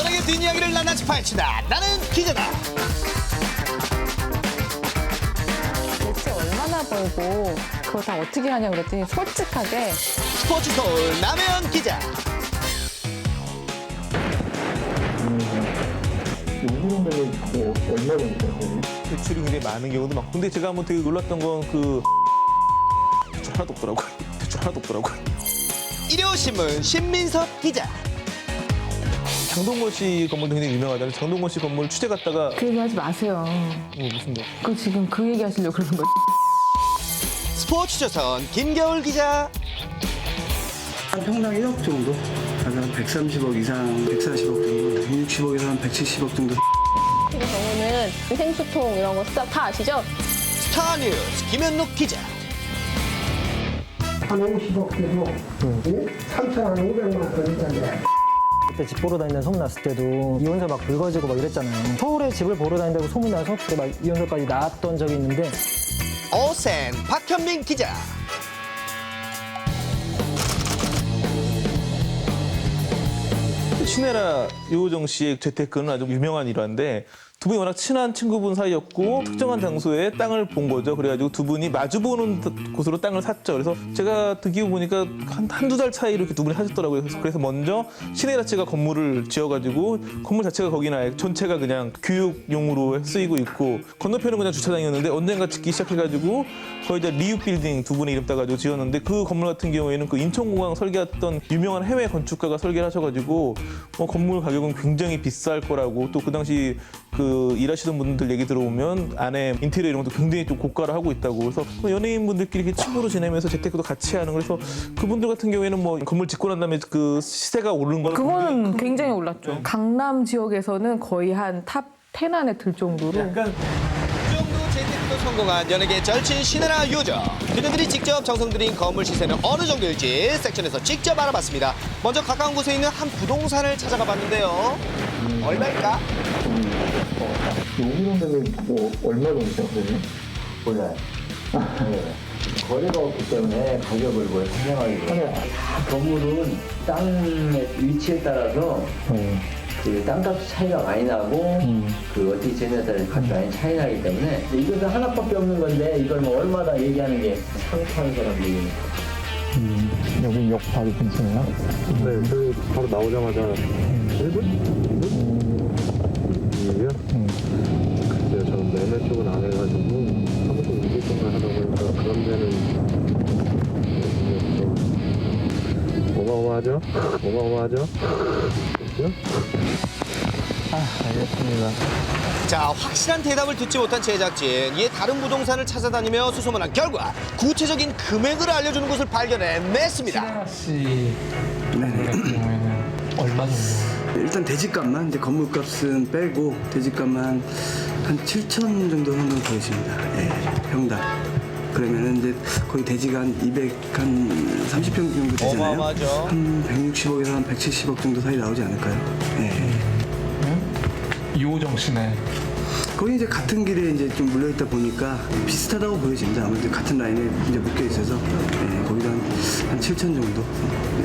연예계 뒷이야기를 낱낱이 파헤친다. 나는 기자다. 대체 얼마나 벌고 그거 다 어떻게 하냐 그랬더니 솔직하게 스포츠 서울 남혜연 기자. 얼마 정도 대출이 굉장히 많은 경우도 많고. 근데 제가 한번 되게 놀랐던 건 그 대출 하나도 없더라고요. 대출 하나도 없더라고요. 일요신문 신민섭 기자. 장동건 씨 건물도 굉장히 유명하잖아요. 장동건 씨 건물 취재 갔다가 그 얘기 하지 마세요. 무슨 거? 그 지금 그 얘기 하시려고 그러는 거지. 스포츠조선 김겨울 기자. 한 평당 1억 정도? 한 130억 이상, 140억 정도, 160억에서 한 170억 정도. 같은 경우는 위생수통 이런 거 수납 다 아시죠? 스타뉴스 김현록 기자. 한 50억 정도, 3,500만 원짜리. 그때 집 보러 다니는 소문 났을 때도 이혼설 막 불거지고 막 이랬잖아요. 서울에 집을 보러 다닌다고 소문 나서 그때 막 이혼설까지 나왔던 적이 있는데 어센 박현민 기자. 신혜라 유호정 씨의 재테크는 아주 유명한 일화인데 두 분이 워낙 친한 친구분 사이였고 특정한 장소에 땅을 본 거죠. 그래가지고 두 분이 마주보는 곳으로 땅을 샀죠. 그래서 제가 듣기로 보니까 한두 달 차이로 이렇게 두 분이 사셨더라고요. 그래서 먼저 신혜라 씨가 건물을 지어가지고 건물 자체가 거기는 아예 전체가 그냥 교육용으로 쓰이고 있고 건너편은 그냥 주차장이었는데 언젠가 짓기 시작해가지고 거의 이제 리우 빌딩 두 분의 이름 따가지고 지었는데 그 건물 같은 경우에는 그 인천공항 설계했던 유명한 해외 건축가가 설계를 하셔가지고 건물 가격은 굉장히 비쌀 거라고 또 그 당시 그 일하시던 분들 얘기 들어보면 안에 인테리어 이런 것도 굉장히 좀 고가를 하고 있다고 그래서 연예인분들끼리 이렇게 친구로 지내면서 재테크도 같이 하는 그래서 그분들 같은 경우에는 뭐 건물 짓고 난 다음에 그 시세가 오르는 거는 그거는 굉장히 올랐죠. 강남 지역에서는 거의 한 탑 10 안에 들 정도로. 약간 이 정도 재테크도 성공한 연예계 절친 신혜라 유호정. 그녀들이 직접 정성 들인 건물 시세는 어느 정도일지 섹션에서 직접 알아봤습니다. 먼저 가까운 곳에 있는 한 부동산을 찾아가 봤는데요. 얼마일까? 여기 정도면 뭐 얼마 정도 되죠? 몰라요. 네. 거래가 없기 때문에 가격을 뭘 설명하기도 해요. 건물은 땅의 위치에 따라서 그 땅값 차이가 많이 나고 그 어떻게 지내냐에 따라 값이 많이 차이 나기 때문에 이것은 하나밖에 없는 건데 이걸 뭐 얼마다 얘기하는 게 상투하는 사람들이 여기 역 바로 근처네요? 네, 저기 바로 나오자마자 1분? 2분? 이게요? 글쎄요, 저는 매매 쪽은 안 해가지고 사무소 운기 쪽만 하다 보니까 그런 데는 어마어마하죠? 어마어마하죠? 그렇죠? 알겠습니다. 자, 확실한 대답을 듣지 못한 제작진. 이에 다른 부동산을 찾아다니며 수소문한 결과 구체적인 금액을 알려주는 곳을 발견해냈습니다. 신혜라 씨 건물 같은 경우에는 얼마 정도? 일단 대지값만, 이제 건물값은 빼고 대지값만 한 7천 정도 한번 보여집니다. 예, 평당. 그러면은 이제 거의 대지가 한 30평 정도 되잖아요. 어마어마하죠. 한 160억에서 한 170억 정도 사이 나오지 않을까요? 예. 이호정 씨네. 거의 이제 같은 길에 이제 좀 물려있다 보니까 비슷하다고 보여집니다. 아무래도 같은 라인에 이제 묶여 있어서 예, 거기다 한 7천 정도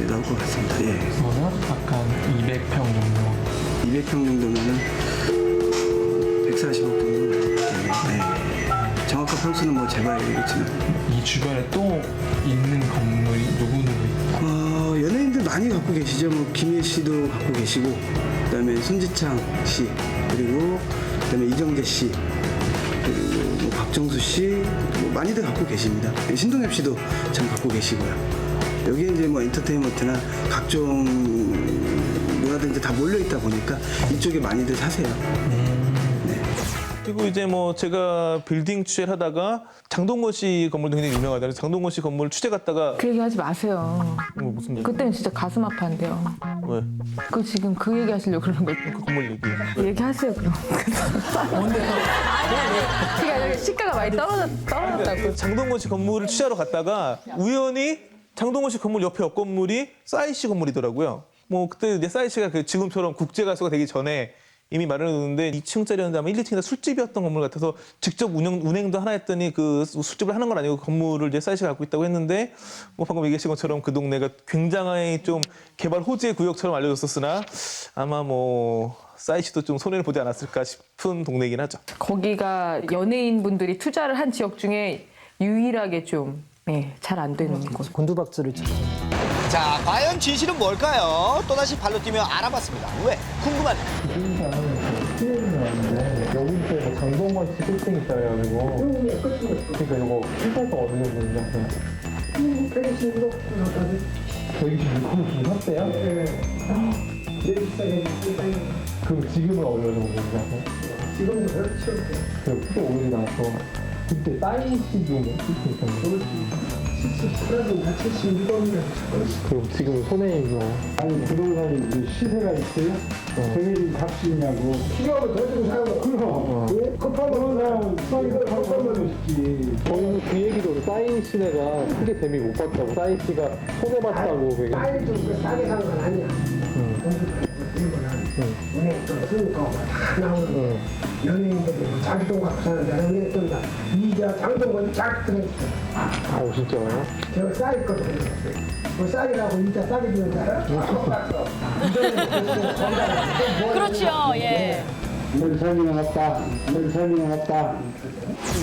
나올 것 같습니다. 예. 그거는 약간 200평 정도. 200평 정도면은 140억 정도 나요. 예. 정확한 평수는 뭐 재봐야 되겠지만. 이 주변에 또 있는 건물이 누구누구 있다? 연예인들 많이 갖고 계시죠. 뭐 김혜 씨도 갖고 계시고, 그다음에 손지창 씨, 그리고 그다음에 이정재 씨, 그리고 뭐 박정수 씨, 뭐 많이들 갖고 계십니다. 신동엽 씨도 참 갖고 계시고요. 여기에 이제 뭐 엔터테인먼트나 각종 문화들 다 몰려 있다 보니까 이쪽에 많이들 사세요. 그리고 이제 뭐 제가 빌딩 취재를 하다가 장동건 씨 건물도 굉장히 유명하잖아요. 장동건 씨 건물 취재 갔다가 그 얘기 하지 마세요. 무슨 얘기? 그때는 진짜 가슴 아파한대요. 왜? 그 지금 그 얘기 하시려고 그러는 거지. 그 건물 얘기. 얘기하세요 그럼. 뭔데요? 그러니까 시가가 많이 떨어졌다고. 장동건 씨 건물을 취재하러 갔다가 우연히 장동건 씨 건물 옆에 옆 건물이 싸이 씨 건물이더라고요. 뭐 그때 이제 싸이 씨가 그 지금처럼 국제 가수가 되기 전에 이미 마련해뒀는데 2층짜리였는데 아마 1, 2층이 다 술집이었던 건물 같아서 직접 운행도 하나 했더니 그 술집을 하는 건 아니고 건물을 이제 사이트가 갖고 있다고 했는데 뭐 방금 얘기하신 것처럼 그 동네가 굉장히 좀 개발 호재 구역처럼 알려졌었으나 아마 뭐 사이트도 좀 손해를 보지 않았을까 싶은 동네이긴 하죠. 거기가 연예인분들이 투자를 한 지역 중에 유일하게 좀 잘 안 되는 곳. 곤두박질을 치죠. 자, 과연 진실은 뭘까요? 또다시 발로 뛰며 알아봤습니다. 왜? 궁금하네. 여기서 장동건 씨 빌딩 있잖아요, 이거. 그러니까 이거 시세가 어느 정도인지 아세요? 126억 샀대요? 그럼 지금은 어느 정도인지 아세요? 지금도 그렇죠. 그 크게 오르지 않고 그때 사이즈도 쓸수 있었는데. 그럼 지금 손해이고. 아니 부동산이 시세가 있어요? 정해진 값이 있냐고 필요하면 더 주고 사고 그럼 급한 부동산 수익을 급하면 쉽지 저희는 그 얘기도 사인 시내가 크게 재미 못 봤다고. 사인 씨가 손해봤다고. 그게. 빨리 좀 싸게 산 건 아니야 은행 돈 쓰니까 다 나오는 연예인들이 자기 돈 갖고 사는데 은행 돈다 이자 장동건이 쫙 들어있어 아, 진짜요? 제가 싸게 거든요 뭐 싸게라고 이자 싸게 주는 줄 알아? 그렇죠. 예. 늘 설명 없다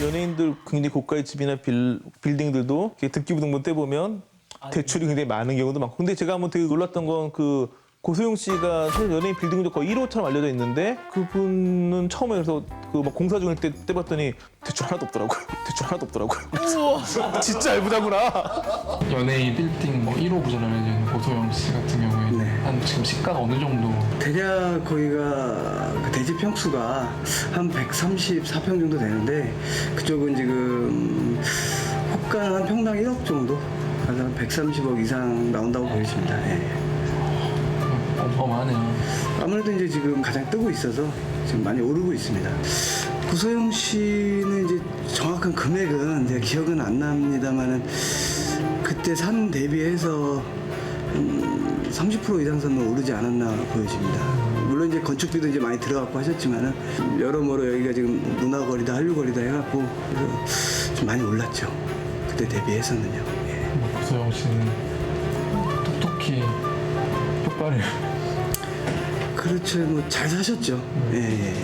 연예인들 굉장히 고가의 집이나 빌딩들도 이렇게 등기부등본 떼보면 대출이 굉장히 많은 경우도 많고. 근데 제가 한번 되게 놀랐던 건 그 고소영 씨가 사실 연예인 빌딩도 거의 1호처럼 알려져 있는데 그분은 처음에 그래서 그 막 공사 중일 때 떼봤더니 대출 하나도 없더라고요. 진짜 알부자구나. 연예인 빌딩 뭐 1호 부자로 알려져 있는 고소영 씨 같은 경우에는 한 지금 시가가 어느 정도? 대략 거기가 그 대지 평수가 한 134평 정도 되는데 그쪽은 지금 호가는 한 평당 1억 정도, 그래서 한 130억 이상 나온다고 보여집니다. 예. 어마어마하네요. 아무래도 이제 지금 가장 뜨고 있어서 지금 많이 오르고 있습니다. 고소영 씨는 이제 정확한 금액은 제가 기억은 안 납니다만은 그때 산 대비해서 30% 이상 선은 오르지 않았나 보여집니다. 물론 이제 건축비도 이제 많이 들어갔고 하셨지만은 여러모로 여기가 지금 문화거리다 한류거리다 해갖고 그래서 좀 많이 올랐죠. 그때 대비해서는요. 예. 고소영 씨는 톡톡히 효과를. 그렇죠. 뭐 잘 사셨죠. 예.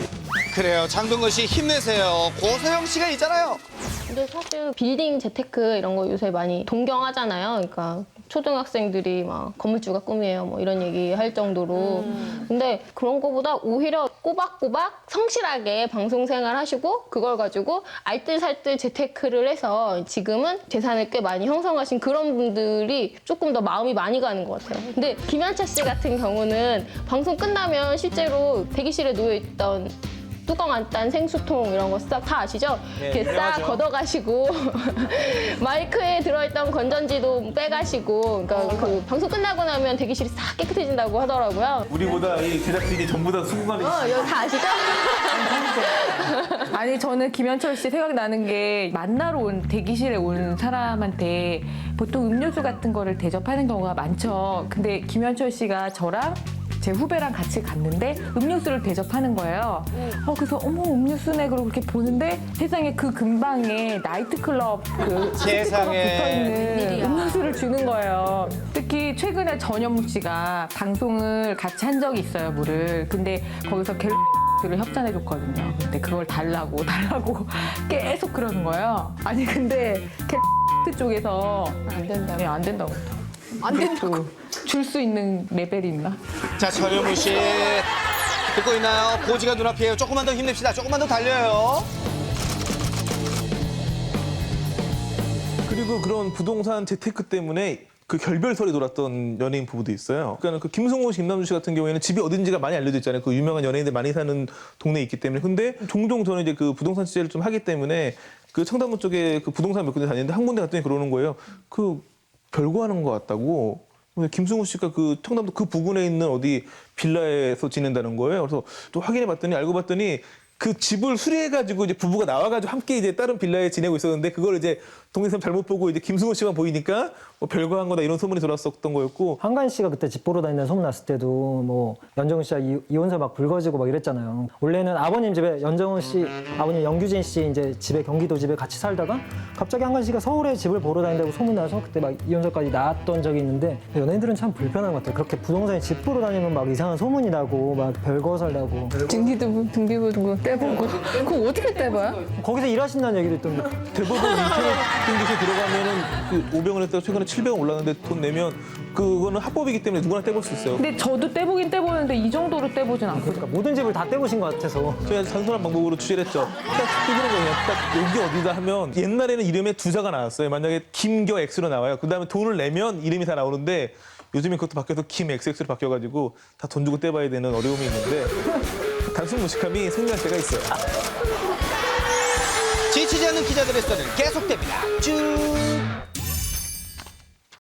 그래요. 장동건 씨 힘내세요. 고소영 씨가 있잖아요. 근데 사실 빌딩 재테크 이런 거 요새 많이 동경하잖아요. 그러니까 초등학생들이 막 건물주가 꿈이에요. 뭐 이런 얘기 할 정도로. 근데 그런 거보다 오히려 꼬박꼬박 성실하게 방송 생활 하시고 그걸 가지고 알뜰살뜰 재테크를 해서 지금은 재산을 꽤 많이 형성하신 그런 분들이 조금 더 마음이 많이 가는 것 같아요. 근데 김현철 씨 같은 경우는 방송 끝나면 실제로 대기실에 놓여있던 뚜껑 안 딴 생수통 이런 거 싹 다 아시죠? 네, 이렇게 싹 유명하죠. 걷어가시고 마이크에 들어있던 건전지도 빼가시고 그러니까 그 방송 끝나고 나면 대기실이 싹 깨끗해진다고 하더라고요. 우리보다 이 제작진이 전부 다 수긍하는. 여기 다 아시죠? 아니 저는 김현철 씨 생각나는 게 만나러 온 대기실에 온 사람한테 보통 음료수 같은 거를 대접하는 경우가 많죠. 근데 김현철 씨가 저랑 제 후배랑 같이 갔는데 음료수를 대접하는 거예요. 그래서 어머 음료수네 그러고 그렇게 보는데 세상에 그 근방에 나이트클럽 그 스티커가 세상에. 붙어있는 음료수를 주는 거예요. 특히 최근에 전현무 씨가 방송을 같이 한 적이 있어요, 물을. 근데 거기서 를 협찬해줬거든요. 근데 그걸 달라고 계속 그러는 거예요. 아니 근데 쪽에서 안 된다고. 안 된다고. 안 된다고. 줄 수 있는 레벨이 있나? 자, 전현무 씨 듣고 있나요? 고지가 눈앞이에요. 조금만 더 힘냅시다. 조금만 더 달려요. 그리고 그런 부동산 재테크 때문에 그 결별설이 돌았던 연예인 부부도 있어요. 그러니까 그 김승호 씨, 김남주 씨 같은 경우에는 집이 어딘지가 많이 알려져 있잖아요. 그 유명한 연예인들 많이 사는 동네에 있기 때문에. 근데 종종 저는 이제 그 부동산 취재를 좀 하기 때문에 그 청담동 쪽에 그 부동산 몇 군데 다녔는데 한 군데 갔더니 그러는 거예요. 그 별거하는 것 같다고. 근데 김승호 씨가 그 청담동 그 부근에 있는 어디 빌라에서 지낸다는 거예요. 그래서 또 확인해 봤더니 알고 봤더니 그 집을 수리해가지고 이제 부부가 나와가지고 함께 이제 다른 빌라에 지내고 있었는데 그걸 이제 동영상 잘못 보고 이제 김승호 씨만 보이니까 뭐 별거 한 거다 이런 소문이 돌았었던 거였고 한가인 씨가 그때 집 보러 다니는 소문 났을 때도 뭐 연정훈 씨가 이혼설 막 불거지고 막 이랬잖아요. 원래는 아버님 집에 연정훈 씨, 아버님 영규진 씨 이제 집에 경기도 집에 같이 살다가 갑자기 한가인 씨가 서울에 집을 보러 다닌다고 소문 나서 그때 막 이혼설까지 나왔던 적이 있는데 연예인들은 참 불편한 것 같아요. 그렇게 부동산에 집 보러 다니면 막 이상한 소문이 나고 막 별거설 나고 등기부 떼보고 그거 어떻게 떼봐요? 거기서 일하신다는 얘기도 있던데. 대부분 인터넷 등기소에 들어가면은 그 500원 했다가 최근에 700원 올랐는데 돈 내면 그거는 합법이기 때문에 누구나 떼볼 수 있어요. 근데 저도 떼보긴 떼보는데 이 정도로 떼보진 않거든요. 그러니까 모든 집을 다 떼보신 것 같아서. 저희가 단순한 방법으로 취재를 했죠. 딱 뜯는 거예요. 딱 여기 어디다 하면 옛날에는 이름에 두자가 나왔어요. 만약에 김겨X로 나와요. 그다음에 돈을 내면 이름이 다 나오는데 요즘에 그것도 바뀌어서 김XX로 바뀌어가지고 다 돈 주고 떼봐야 되는 어려움이 있는데 단순 무식함이 승리할 때가 있어요. 지치지 않는 기자들의 썰은 계속됩니다. 쭉.